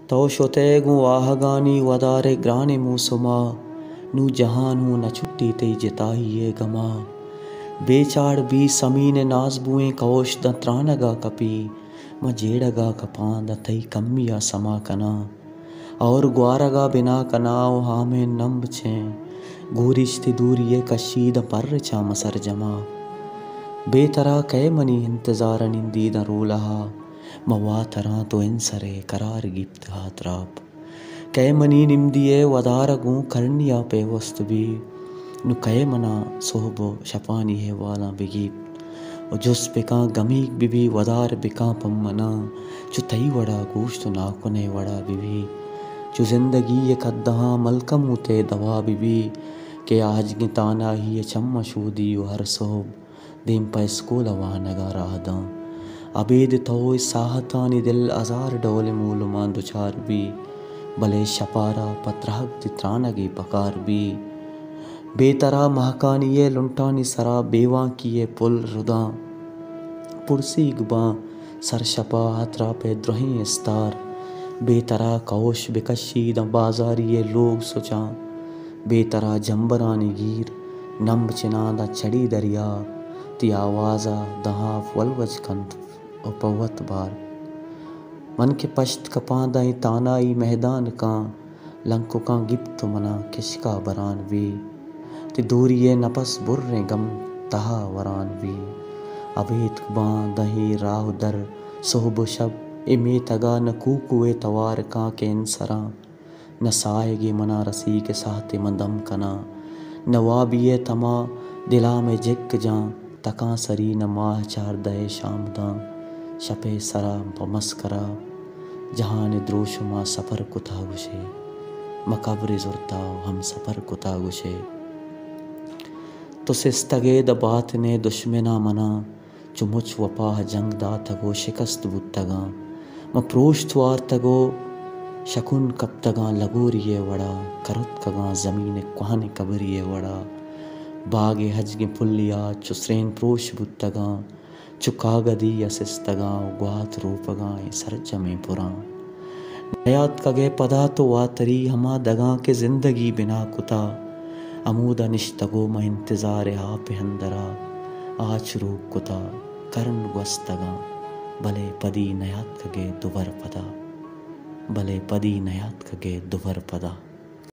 तो शोतेगु वाहगानी वदारे ग्राने मूसुमा नू जहानू न छुट्टी ते जिताही ये गमा बेचाड़ बी समीने नाजबुएं कौश द त्रानगा कपी म जेड़गा कपा द तई कम्मिया समा कना और ग्वारगा बिना कनाओ हामे नंब छे गूरिश्ती दूरिये कशीद पर चा मसर जमा बेतरा कै मनी इंतजार निंदी द रोलहा मवा तरा तो इंसरे करार गिप्त हात्राप कै मनी निम्दिये वदारगू करनिया पे वस्तु भी नु कै मना सोहबो शपानी है वाला बिगीप और जुस बिका गमीक बिबी वदार बिका पम्मना चु तई वड़ा गोश्त नाकुने वड़ा बिबी चु जिंदगी ये कद्दहा मलकम उते दवा बिबी के आज गिताना ही ये चम्मा शूदी हर सोहब दिम पैस्कोल वानगा राहदा अबेद तो साहतानी दिल अजार डोले मूलमा दुचार भी भले शपारा पत्रहक तित्रानगी पकार भी बेतरा महकानी ये लुंटानी सरा बेवा किए पुल रुदा पुरसी गुबा सर शपा हतरा पे द्रोही इस्तार बेतरा कौश बिकशी द बाजारी ये लोग सोचा बेतरा जंबरानी गिर नंब चिना द चढ़ी दरिया ती आवाजा दहा वलवज कंत उपवत बार मन के पश्त कपा दाई तानाई मैदान का लंको का गिप्त मना किसका बरान वी ति दूरिये नपस बुर्रे गम तहा वरान वी अबेत बा दही राह दर सोहब शब इमे तगा न कुकुए तवार का के इंसरा न साएगे मना रसी के साहते मंदम कना नवाबिये तमा दिला में जिक जा तका सरी न माह चार दए शामदा शपे सरा पमस्करा जहान द्रोशुमा सफ़र कुता गुशे मकब्र जुरता हम सफ़र कुता गुशे तो सिस्तगे द बात ने दुश्मना मना चुमुच वपाह जंग दा तगो शिकस्त बुतगा म प्रोश्तवार तगो शकुन कब तगा लगोरिये वड़ा करुत कगा ज़मीन कुहाने कबरिये वड़ा बागे हजगे पुलिया चुसरेन प्रोश बुतगा चुकागदी यसिस्तगा ग्वात रूपगा सरजमे पुरा नयात कगे पदा तो वातरी हमा दगा के जिंदगी बिना कुता अमूदा निश्तगो म इंतजार हा पे हंदरा आच रूप कुता करन वस्तगा भले पदी नयात कगे दुवर पदा भले पदी नयात कगे दुवर पदा।